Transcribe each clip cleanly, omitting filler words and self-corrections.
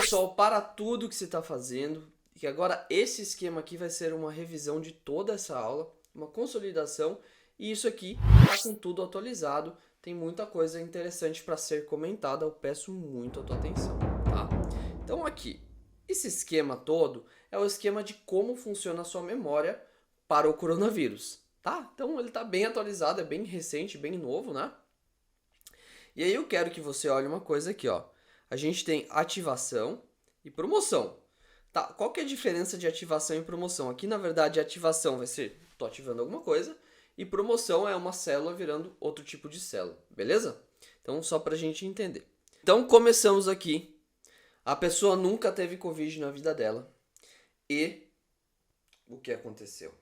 pessoal, para tudo que você está fazendo, que agora esse esquema aqui vai ser uma revisão de toda essa aula, uma consolidação, e isso aqui está com tudo atualizado, tem muita coisa interessante para ser comentada, eu peço muito a tua atenção, tá? Então aqui, esse esquema todo é o esquema de como funciona a sua memória para o coronavírus, tá? Então ele está bem atualizado, é bem recente, bem novo, né? E aí eu quero que você olhe uma coisa aqui, ó. A gente tem ativação e promoção. Tá, qual que é a diferença de ativação e promoção? Aqui, na verdade, ativação vai ser, tô ativando alguma coisa, e promoção é uma célula virando outro tipo de célula, beleza? Então, só pra gente entender. Então, começamos aqui. A pessoa nunca teve Covid na vida dela. E o que aconteceu?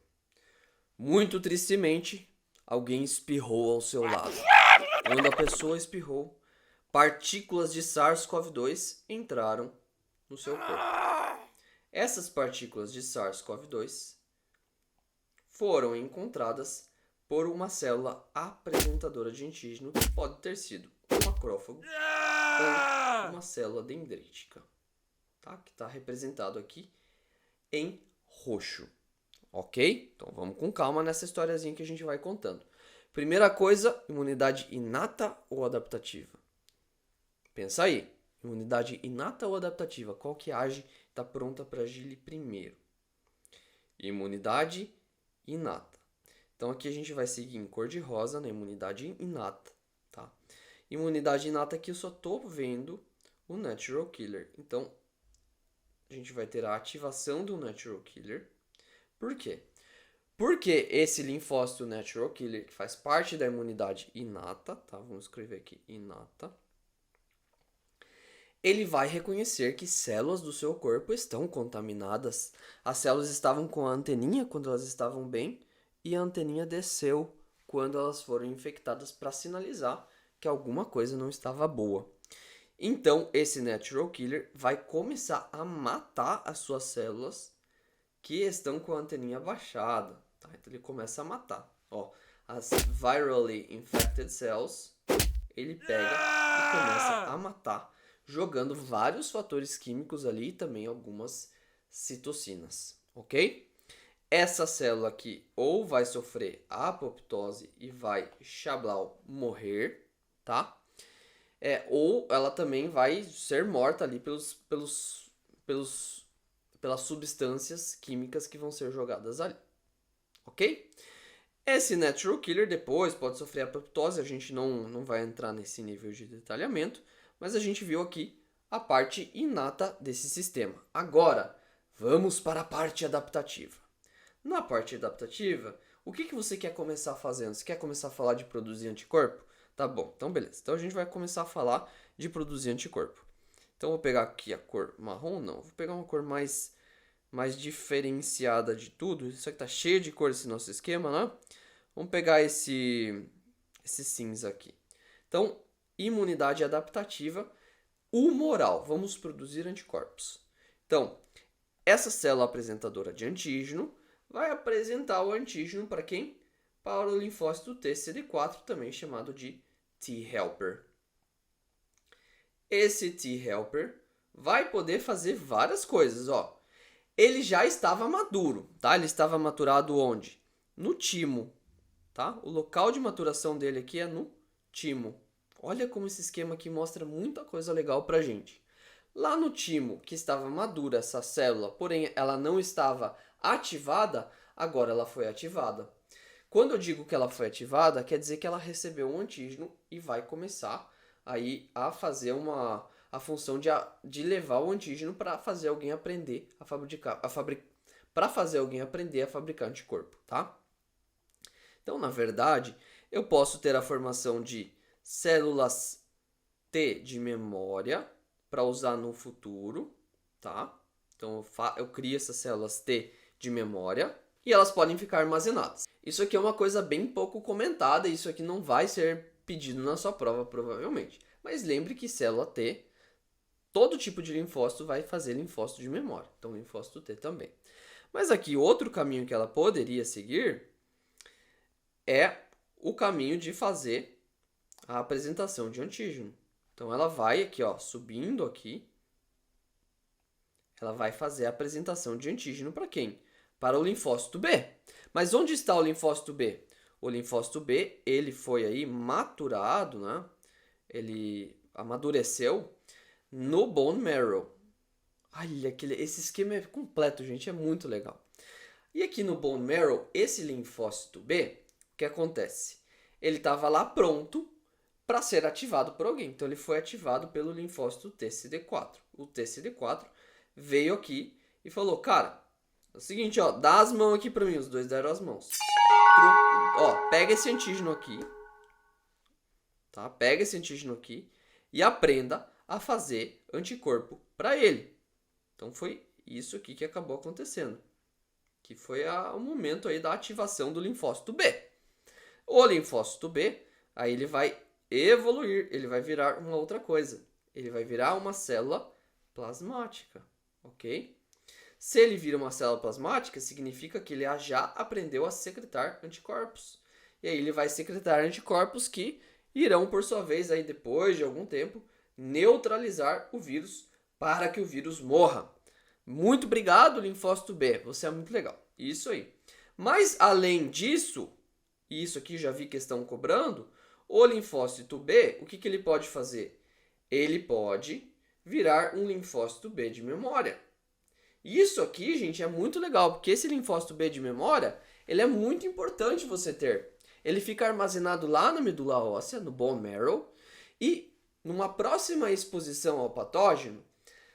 Muito tristemente, alguém espirrou ao seu lado. Quando a pessoa espirrou, partículas de SARS-CoV-2 entraram no seu corpo. Essas partículas de SARS-CoV-2 foram encontradas por uma célula apresentadora de antígeno que pode ter sido um macrófago ou uma célula dendrítica, tá? Que está representado aqui em roxo, ok? Então vamos com calma nessa historiazinha que a gente vai contando. Primeira coisa, imunidade inata ou adaptativa? Pensa aí, imunidade inata ou adaptativa? Qual que age e está pronta para agir primeiro? Imunidade inata. Então aqui a gente vai seguir em cor de rosa na imunidade inata, tá? Imunidade inata aqui eu só estou vendo o natural killer. Então a gente vai ter a ativação do natural killer. Por quê? Porque esse linfócito natural killer, que faz parte da imunidade inata, tá? Vamos escrever aqui inata. Ele vai reconhecer que células do seu corpo estão contaminadas. As células estavam com a anteninha quando elas estavam bem e a anteninha desceu quando elas foram infectadas para sinalizar que alguma coisa não estava boa. Então, esse natural killer vai começar a matar as suas células que estão com a anteninha baixada. Tá? Então, ele começa a matar. Ó, as virally infected cells, ele pega e começa a matar, jogando vários fatores químicos ali e também algumas citocinas, ok? Essa célula aqui ou vai sofrer apoptose e vai chablau morrer, tá? Ou ela também vai ser morta ali pelas substâncias químicas que vão ser jogadas ali, ok? Esse natural killer depois pode sofrer apoptose, a gente não vai entrar nesse nível de detalhamento, mas a gente viu aqui a parte inata desse sistema. Agora, vamos para a parte adaptativa. Na parte adaptativa, o que você quer começar fazendo? Você quer começar a falar de produzir anticorpo? Tá bom, então beleza. Então a gente vai começar a falar de produzir anticorpo. Então vou pegar aqui a cor marrom, não. Vou pegar uma cor mais diferenciada de tudo. Isso aqui tá cheio de cor esse nosso esquema, né? Vamos pegar esse cinza aqui. Então, imunidade adaptativa humoral. Vamos produzir anticorpos. Então, essa célula apresentadora de antígeno vai apresentar o antígeno para quem? Para o linfócito T CD4, também chamado de T-helper. Esse T-helper vai poder fazer várias coisas, ó. Ele já estava maduro, tá? Ele estava maturado onde? No timo, tá? O local de maturação dele aqui é no timo. Olha como esse esquema aqui mostra muita coisa legal pra gente. Lá no timo, que estava madura essa célula, porém ela não estava ativada, agora ela foi ativada. Quando eu digo que ela foi ativada, quer dizer que ela recebeu um antígeno e vai começar aí a fazer a função de levar o antígeno para fazer alguém aprender para fazer alguém aprender a fabricar anticorpo, tá? Então, na verdade, eu posso ter a formação de células T de memória para usar no futuro, tá? Então eu crio essas células T de memória e elas podem ficar armazenadas. Isso aqui é uma coisa bem pouco comentada, isso aqui não vai ser pedido na sua prova provavelmente. Mas lembre que célula T, todo tipo de linfócito vai fazer linfócito de memória, então linfócito T também. Mas aqui outro caminho que ela poderia seguir é o caminho de fazer a apresentação de antígeno. Então ela vai aqui, ó, subindo aqui ela vai fazer a apresentação de antígeno para quem? Para o linfócito B. Mas onde está o linfócito B? O linfócito B, ele foi aí maturado, né? Ele amadureceu no bone marrow. Olha, esse esquema é completo, gente, é muito legal. E aqui no bone marrow, esse linfócito B, o que acontece? Ele estava lá pronto para ser ativado por alguém. Então, ele foi ativado pelo linfócito TCD4. O TCD4 veio aqui e falou, cara, é o seguinte, ó, dá as mãos aqui para mim. Os dois deram as mãos. Ó, pega esse antígeno aqui, tá? Pega esse antígeno aqui e aprenda a fazer anticorpo para ele. Então, foi isso aqui que acabou acontecendo. Que foi o momento aí da ativação do linfócito B. O linfócito B, aí ele vai evoluir, ele vai virar uma outra coisa. Ele vai virar uma célula plasmática, ok? Se ele vira uma célula plasmática, significa que ele já aprendeu a secretar anticorpos. E aí ele vai secretar anticorpos que irão, por sua vez, aí depois de algum tempo, neutralizar o vírus para que o vírus morra. Muito obrigado, linfócito B. Você é muito legal. Isso aí. Mas, além disso, e isso aqui já vi questão cobrando, o linfócito B, o que ele pode fazer? Ele pode virar um linfócito B de memória. Isso aqui, gente, é muito legal, porque esse linfócito B de memória, ele é muito importante você ter. Ele fica armazenado lá na medula óssea, no bone marrow, e numa próxima exposição ao patógeno,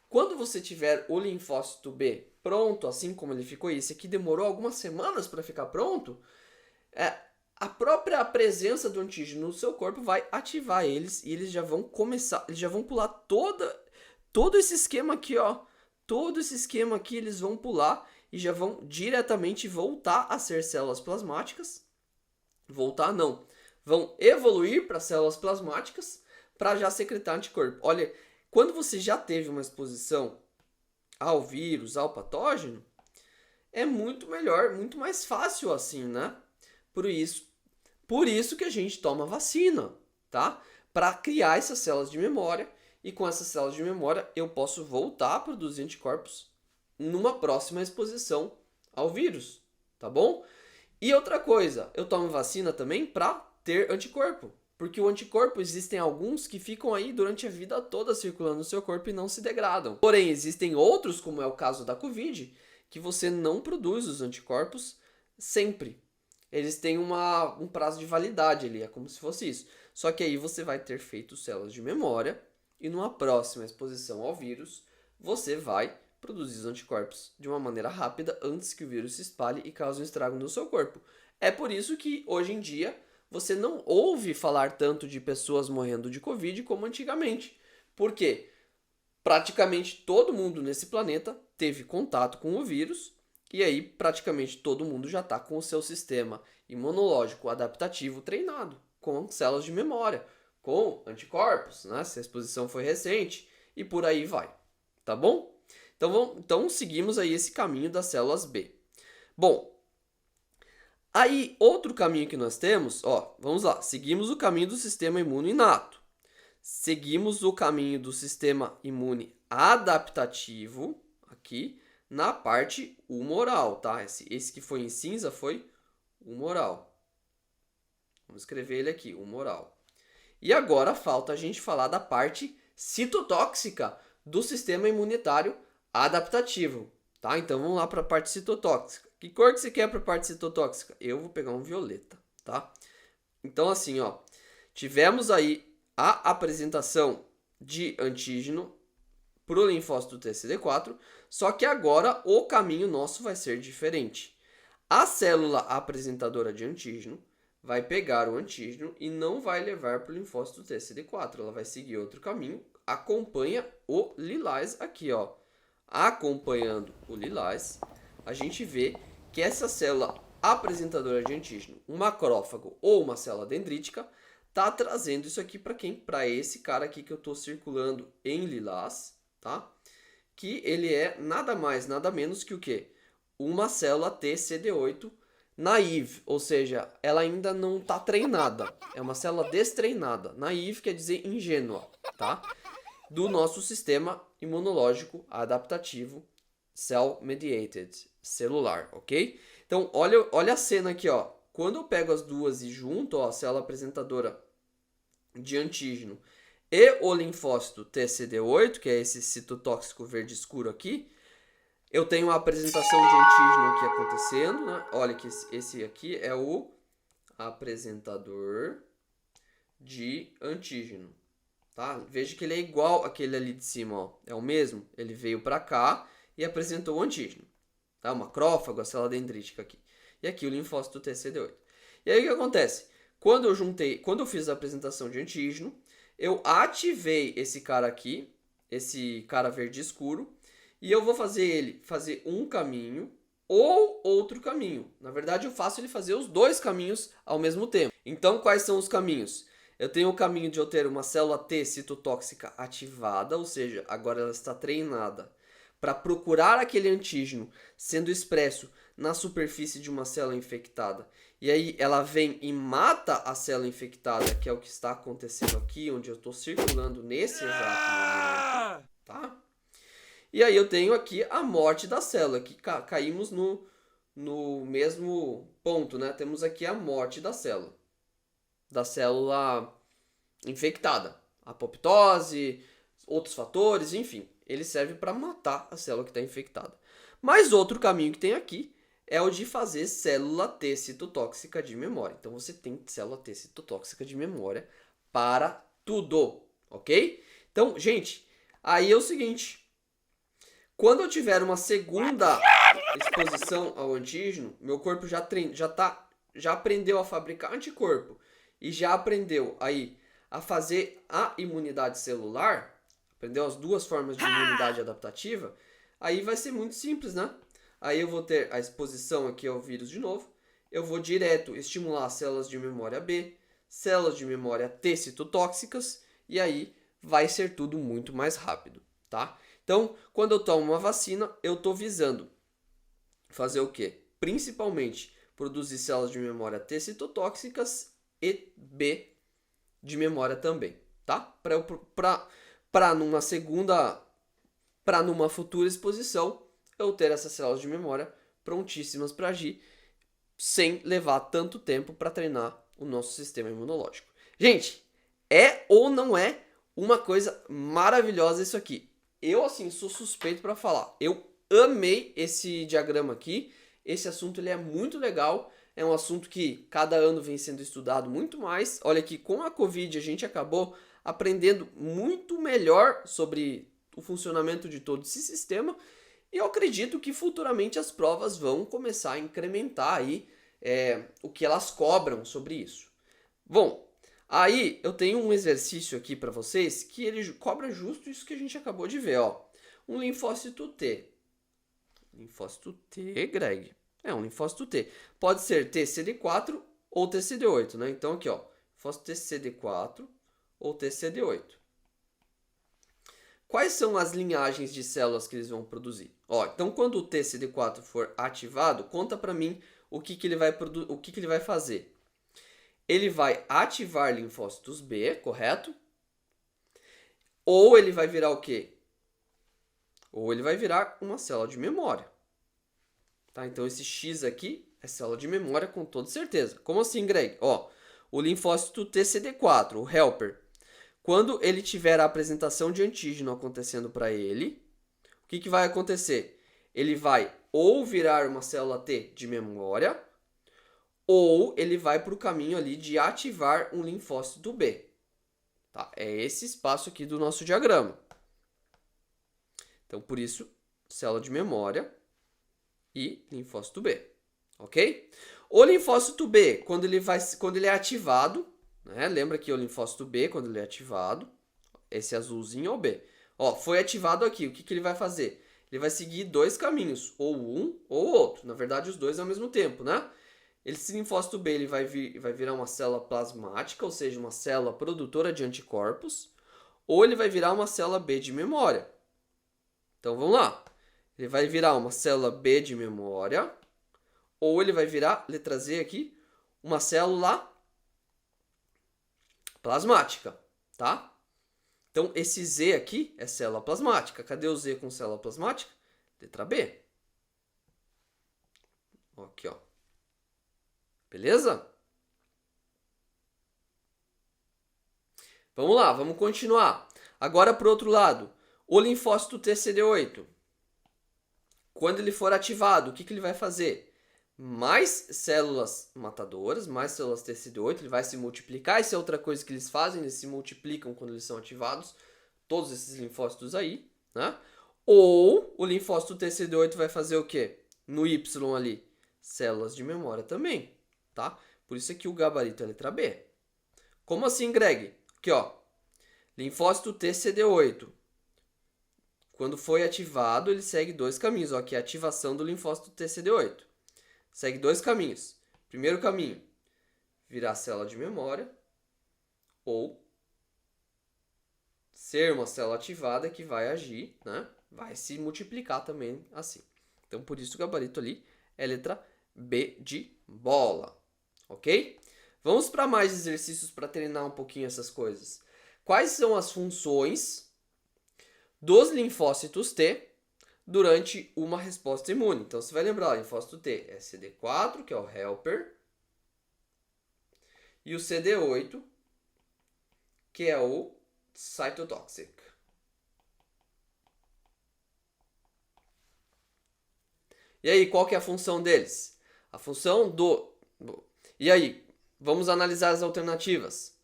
quando você tiver o linfócito B pronto, assim como ele ficou, e esse aqui demorou algumas semanas para ficar pronto, a própria presença do antígeno no seu corpo vai ativar eles e eles já vão começar, eles já vão pular todo esse esquema aqui, ó. Todo esse esquema aqui eles vão pular e já vão diretamente voltar a ser células plasmáticas. Voltar não, vão evoluir para células plasmáticas para já secretar anticorpo. Olha, quando você já teve uma exposição ao vírus, ao patógeno, é muito melhor, muito mais fácil assim, né? Por isso que a gente toma vacina, tá? Para criar essas células de memória. E com essas células de memória, eu posso voltar a produzir anticorpos numa próxima exposição ao vírus, tá bom? E outra coisa, eu tomo vacina também para ter anticorpo. Porque o anticorpo, existem alguns que ficam aí durante a vida toda circulando no seu corpo e não se degradam. Porém, existem outros, como é o caso da Covid, que você não produz os anticorpos sempre. Eles têm um prazo de validade ali, é como se fosse isso. Só que aí você vai ter feito células de memória e numa próxima exposição ao vírus, você vai produzir os anticorpos de uma maneira rápida antes que o vírus se espalhe e cause um estrago no seu corpo. É por isso que hoje em dia você não ouve falar tanto de pessoas morrendo de Covid como antigamente. Por quê? Praticamente todo mundo nesse planeta teve contato com o vírus e aí praticamente todo mundo já está com o seu sistema imunológico adaptativo treinado, com células de memória, com anticorpos, né? Se a exposição foi recente e por aí vai, tá bom? Então seguimos aí esse caminho das células B. Bom, aí outro caminho que nós temos, ó, vamos lá, seguimos o caminho do sistema imune inato. Seguimos o caminho do sistema imune adaptativo, aqui, na parte humoral, tá? Esse que foi em cinza foi humoral. Vamos escrever ele aqui, humoral. E agora falta a gente falar da parte citotóxica do sistema imunitário adaptativo, tá? Então vamos lá para a parte citotóxica. Que cor que você quer para a parte citotóxica? Eu vou pegar um violeta, tá? Então assim, ó, tivemos aí a apresentação de antígeno para o linfócito TCD4, só que agora o caminho nosso vai ser diferente. A célula apresentadora de antígeno vai pegar o antígeno e não vai levar para o linfócito TCD4. Ela vai seguir outro caminho, acompanha o lilás aqui, ó. Acompanhando o lilás, a gente vê que essa célula apresentadora de antígeno, um macrófago ou uma célula dendrítica, tá trazendo isso aqui para quem? Para esse cara aqui que eu estou circulando em lilás, tá? Que ele é nada mais, nada menos que o quê? Uma célula TCD8 naive, ou seja, ela ainda não está treinada. É uma célula destreinada. Naive quer dizer ingênua, tá? Do nosso sistema imunológico adaptativo Cell Mediated, celular, ok? Então, olha a cena aqui, ó. Quando eu pego as duas e junto, ó, a célula apresentadora de antígeno e o linfócito TCD8, que é esse citotóxico verde escuro aqui, eu tenho a apresentação de antígeno aqui acontecendo, né? Olha que esse aqui é o apresentador de antígeno, tá? Veja que ele é igual àquele ali de cima, ó. É o mesmo. Ele veio para cá e apresentou o antígeno, tá? O macrófago, a célula dendrítica aqui. E aqui o linfócito TCD8. E aí o que acontece? Quando eu fiz a apresentação de antígeno, eu ativei esse cara aqui, esse cara verde escuro, e eu vou fazer ele fazer um caminho ou outro caminho. Na verdade, eu faço ele fazer os dois caminhos ao mesmo tempo. Então, quais são os caminhos? Eu tenho o caminho de eu ter uma célula T citotóxica ativada, ou seja, agora ela está treinada para procurar aquele antígeno sendo expresso na superfície de uma célula infectada. E aí ela vem e mata a célula infectada, que é o que está acontecendo aqui, onde eu estou circulando nesse exato momento, tá? E aí eu tenho aqui a morte da célula, que caímos no mesmo ponto, né? Temos aqui a morte da célula infectada. Apoptose, outros fatores, enfim. Ele serve para matar a célula que está infectada. Mas outro caminho que tem aqui é o de fazer célula T citotóxica de memória. Então você tem célula T citotóxica de memória para tudo, ok? Então, gente, aí é o seguinte. Quando eu tiver uma segunda exposição ao antígeno, meu corpo já aprendeu a fabricar anticorpo e já aprendeu aí a fazer a imunidade celular, aprendeu as duas formas de imunidade adaptativa, aí vai ser muito simples, né? Aí eu vou ter a exposição aqui ao vírus de novo, eu vou direto estimular células de memória B, células de memória T citotóxicas, e aí vai ser tudo muito mais rápido, tá? Então, quando eu tomo uma vacina, eu estou visando fazer o quê? Principalmente produzir células de memória T citotóxicas e B de memória também, tá? Para numa futura exposição, eu ter essas células de memória prontíssimas para agir, sem levar tanto tempo para treinar o nosso sistema imunológico. Gente, é ou não é uma coisa maravilhosa isso aqui? Eu, assim, sou suspeito para falar. Eu amei esse diagrama aqui. Esse assunto ele é muito legal. É um assunto que cada ano vem sendo estudado muito mais. Olha que com a Covid a gente acabou aprendendo muito melhor sobre o funcionamento de todo esse sistema. E eu acredito que futuramente as provas vão começar a incrementar aí o que elas cobram sobre isso. Bom, aí eu tenho um exercício aqui para vocês que ele cobra justo isso que a gente acabou de ver, ó. Um linfócito T. Linfócito T, Greg. É um linfócito T. Pode ser TCD4 ou TCD8, né? Então aqui, ó, linfócito TCD4 ou TCD8. Quais são as linhagens de células que eles vão produzir? Ó, então quando o TCD4 for ativado, conta para mim o que ele vai fazer. Ele vai ativar linfócitos B, correto? Ou ele vai virar o quê? Ou ele vai virar uma célula de memória. Tá? Então esse X aqui é célula de memória com toda certeza. Como assim, Greg? Ó, o linfócito TCD4, o helper, quando ele tiver a apresentação de antígeno acontecendo para ele, o que vai acontecer? Ele vai ou virar uma célula T de memória, ou ele vai para o caminho ali de ativar um linfócito B. Tá? É esse espaço aqui do nosso diagrama. Então, por isso, célula de memória e linfócito B. Ok? O linfócito B, quando ele é ativado, né? Lembra que o linfócito B, quando ele é ativado, esse azulzinho é o B. Ó, foi ativado aqui, o que ele vai fazer? Ele vai seguir dois caminhos, ou um ou outro. Na verdade, os dois ao mesmo tempo, né? Esse linfócito B ele vai virar uma célula plasmática, ou seja, uma célula produtora de anticorpos, ou ele vai virar uma célula B de memória. Então vamos lá. Ele vai virar uma célula B de memória, ou ele vai virar, letra Z aqui, uma célula plasmática, tá? Então esse Z aqui é célula plasmática. Cadê o Z com célula plasmática? Letra B. Aqui, ó. Beleza? Vamos lá, vamos continuar. Agora para o outro lado. O linfócito TCD8. Quando ele for ativado, o que ele vai fazer? Mais células matadoras, mais células TCD8, ele vai se multiplicar. Isso é outra coisa que eles fazem, eles se multiplicam quando eles são ativados. Todos esses linfócitos aí, né? Ou o linfócito TCD8 vai fazer o quê? No Y ali, células de memória também, tá? Por isso aqui o gabarito é a letra B. Como assim, Greg? Aqui, ó. Linfócito TCD8. Quando foi ativado, ele segue dois caminhos, ó, que é a ativação do linfócito TCD8. Segue dois caminhos. Primeiro caminho, virar célula de memória, ou ser uma célula ativada que vai agir, né? Vai se multiplicar também assim. Então, por isso o gabarito ali é letra B de bola, ok? Vamos para mais exercícios para treinar um pouquinho essas coisas. Quais são as funções dos linfócitos T durante uma resposta imune? Então, você vai lembrar, o linfócito T é CD4, que é o helper, e o CD8, que é o cytotoxic. E aí, qual que é a função deles? A função do... E aí, vamos analisar as alternativas.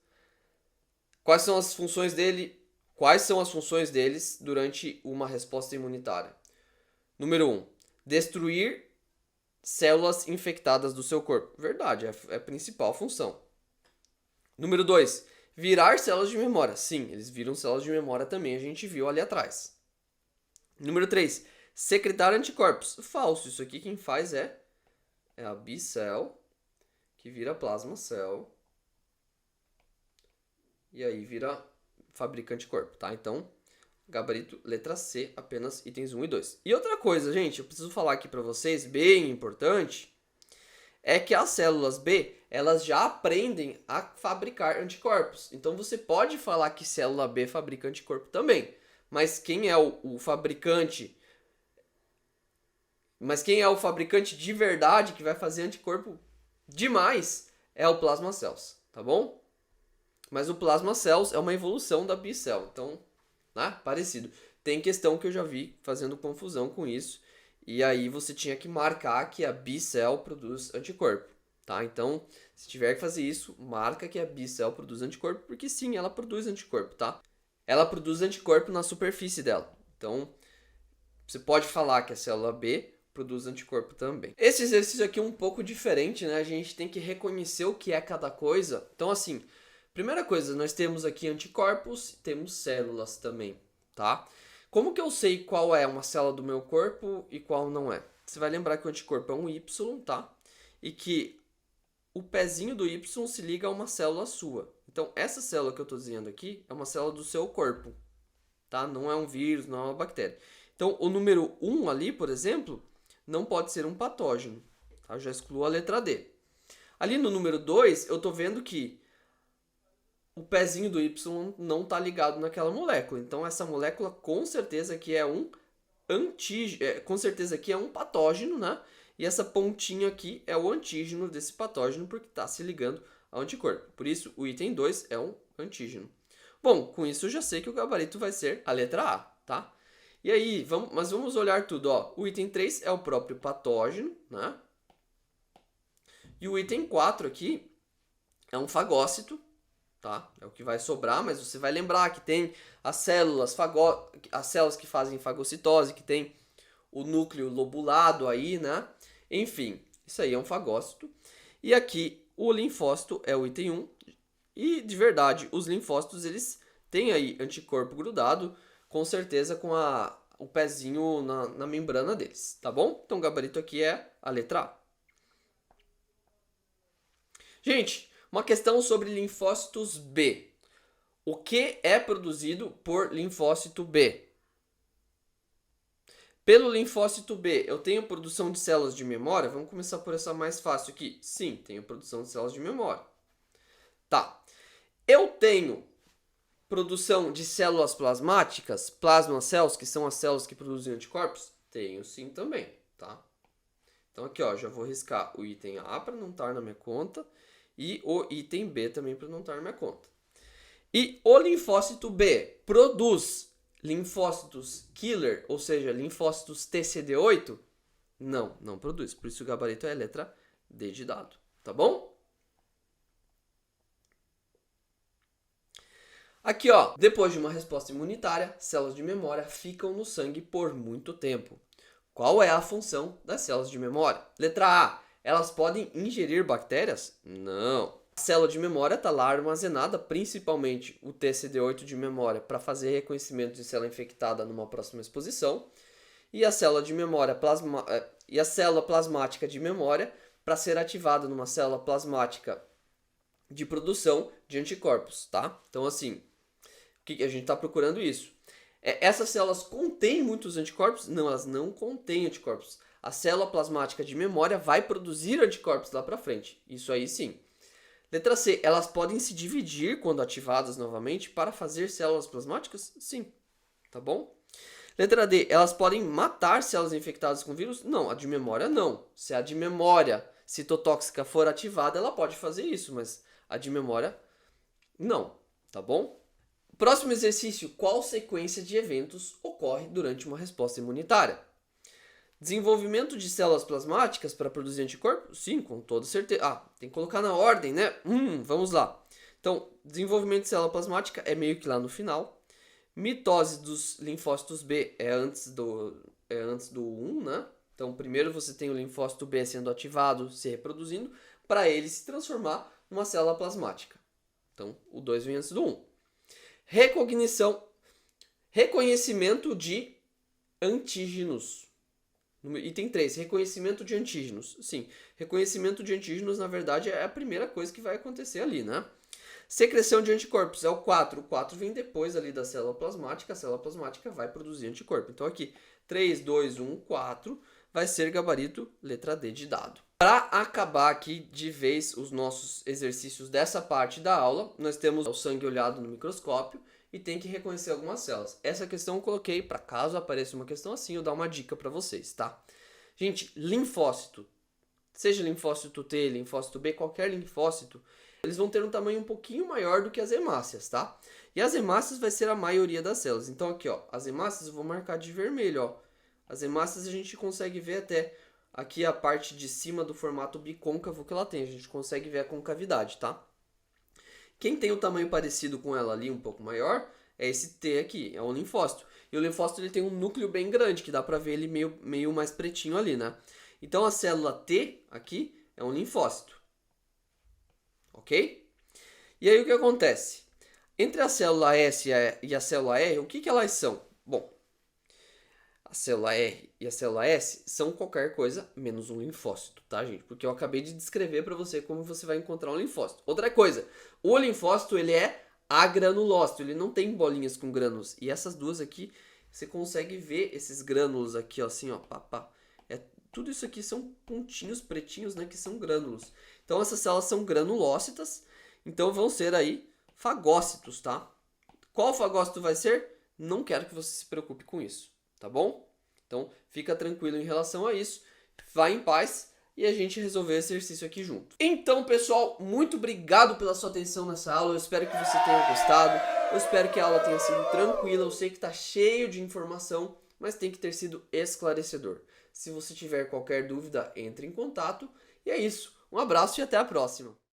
Quais são as funções dele? Quais são as funções deles durante uma resposta imunitária? Número 1. Destruir células infectadas do seu corpo. Verdade, é a principal função. Número 2. Virar células de memória. Sim, eles viram células de memória também, a gente viu ali atrás. Número 3. Secretar anticorpos. Falso, isso aqui quem faz é a B-cell, que vira plasma cell. E aí vira fabrica anticorpo, tá? Então, gabarito letra C, apenas itens 1 e 2. E outra coisa, gente, eu preciso falar aqui para vocês, bem importante, é que as células B, elas já aprendem a fabricar anticorpos. Então, você pode falar que célula B fabrica anticorpo também. Mas quem é o fabricante... Mas quem é o fabricante de verdade que vai fazer anticorpo demais é o plasma cells, tá bom? Mas o plasma cells é uma evolução da B-cell, então, né, parecido. Tem questão que eu já vi fazendo confusão com isso, e aí você tinha que marcar que a B-cell produz anticorpo, tá? Então, se tiver que fazer isso, marca que a B-cell produz anticorpo, porque sim, ela produz anticorpo, tá? Ela produz anticorpo na superfície dela. Então, você pode falar que a célula B produz anticorpo também. Esse exercício aqui é um pouco diferente, né? A gente tem que reconhecer o que é cada coisa. Então, assim, primeira coisa, nós temos aqui anticorpos, temos células também, tá? Como que eu sei qual é uma célula do meu corpo e qual não é? Você vai lembrar que o anticorpo é um Y, tá? E que o pezinho do Y se liga a uma célula sua. Então, essa célula que eu estou dizendo aqui é uma célula do seu corpo, tá? Não é um vírus, não é uma bactéria. Então, o número 1 ali, por exemplo, não pode ser um patógeno. Tá? Eu já excluo a letra D. Ali no número 2, eu estou vendo que o pezinho do Y não está ligado naquela molécula. Então, essa molécula com certeza que é um antígeno, com certeza aqui é um patógeno, né? E essa pontinha aqui é o antígeno desse patógeno porque está se ligando ao anticorpo. Por isso, o item 2 é um antígeno. Bom, com isso eu já sei que o gabarito vai ser a letra A, tá? E aí, vamos olhar tudo, ó. O item 3 é o próprio patógeno, né? E o item 4 aqui é um fagócito, tá? É o que vai sobrar, mas você vai lembrar que tem as células que fazem fagocitose, que tem o núcleo lobulado aí, né? Enfim, isso aí é um fagócito. E aqui o linfócito é o item 1. E de verdade, os linfócitos eles têm aí anticorpo grudado, com certeza com o pezinho na membrana deles, tá bom? Então o gabarito aqui é a letra A. Gente, uma questão sobre linfócitos B. O que é produzido por linfócito B? Pelo linfócito B, eu tenho produção de células de memória? Vamos começar por essa mais fácil aqui. Sim, tenho produção de células de memória. Tá. Eu tenho produção de células plasmáticas, plasma cells, que são as células que produzem anticorpos? Tenho sim também, tá? Então aqui, ó, já vou riscar o item A para não estar na minha conta e o item B também para não estar na minha conta. E o linfócito B produz linfócitos killer, ou seja, linfócitos TCD8? Não, não produz. Por isso o gabarito é a letra D de dado, tá bom? Aqui, ó, depois de uma resposta imunitária, células de memória ficam no sangue por muito tempo. Qual é a função das células de memória? Letra A. Elas podem ingerir bactérias? Não. A célula de memória está lá armazenada, principalmente o TCD8 de memória, para fazer reconhecimento de célula infectada numa próxima exposição. E a célula de memória e a célula plasmática de memória para ser ativada numa célula plasmática de produção de anticorpos, tá? Então, assim, que a gente está procurando isso. Essas células contêm muitos anticorpos? Não, elas não contêm anticorpos. A célula plasmática de memória vai produzir anticorpos lá para frente. Isso aí sim. Letra C. Elas podem se dividir quando ativadas novamente para fazer células plasmáticas? Sim. Tá bom? Letra D. Elas podem matar células infectadas com vírus? Não, a de memória não. Se a de memória citotóxica for ativada, ela pode fazer isso, mas a de memória não. Tá bom? Próximo exercício, qual sequência de eventos ocorre durante uma resposta imunitária? Desenvolvimento de células plasmáticas para produzir anticorpos? Sim, com toda certeza. Ah, tem que colocar na ordem, né? Vamos lá. Então, desenvolvimento de célula plasmática é meio que lá no final. Mitose dos linfócitos B é antes do 1, né? Então, primeiro você tem o linfócito B sendo ativado, se reproduzindo, para ele se transformar numa célula plasmática. Então, o 2 vem antes do 1. Reconhecimento de antígenos. Item 3, reconhecimento de antígenos. Sim, reconhecimento de antígenos, na verdade, é a primeira coisa que vai acontecer ali, né? Secreção de anticorpos é o 4. O 4 vem depois ali da célula plasmática. A célula plasmática vai produzir anticorpo. Então aqui, 3, 2, 1, 4 vai ser gabarito letra D de dado. Para acabar aqui de vez os nossos exercícios dessa parte da aula, nós temos o sangue olhado no microscópio e tem que reconhecer algumas células. Essa questão eu coloquei para caso apareça uma questão assim, eu dar uma dica para vocês, tá? Gente, linfócito, seja linfócito T, linfócito B, qualquer linfócito, eles vão ter um tamanho um pouquinho maior do que as hemácias, tá? E as hemácias vai ser a maioria das células. Então aqui, ó, as hemácias eu vou marcar de vermelho, ó. As hemácias a gente consegue ver até aqui a parte de cima do formato bicôncavo que ela tem. A gente consegue ver a concavidade, tá? Quem tem o tamanho parecido com ela ali, um pouco maior, é esse T aqui, é o linfócito. E o linfócito ele tem um núcleo bem grande, que dá pra ver ele meio mais pretinho ali, né? Então a célula T aqui é um linfócito. Ok? E aí o que acontece? Entre a célula S e a célula R, o que elas são? Bom, a célula R e a célula S são qualquer coisa menos um linfócito, tá, gente? Porque eu acabei de descrever para você como você vai encontrar um linfócito. Outra coisa, o linfócito ele é agranulócito, ele não tem bolinhas com grânulos. E essas duas aqui, você consegue ver esses grânulos aqui, ó, assim, ó, tudo isso aqui são pontinhos pretinhos, né, que são grânulos. Então essas células são granulócitas, então vão ser aí fagócitos, tá? Qual fagócito vai ser? Não quero que você se preocupe com isso. Tá bom? Então, fica tranquilo em relação a isso. Vá em paz e a gente resolveu esse exercício aqui junto. Então, pessoal, muito obrigado pela sua atenção nessa aula. Eu espero que você tenha gostado. Eu espero que a aula tenha sido tranquila. Eu sei que está cheio de informação, mas tem que ter sido esclarecedor. Se você tiver qualquer dúvida, entre em contato. E é isso. Um abraço e até a próxima.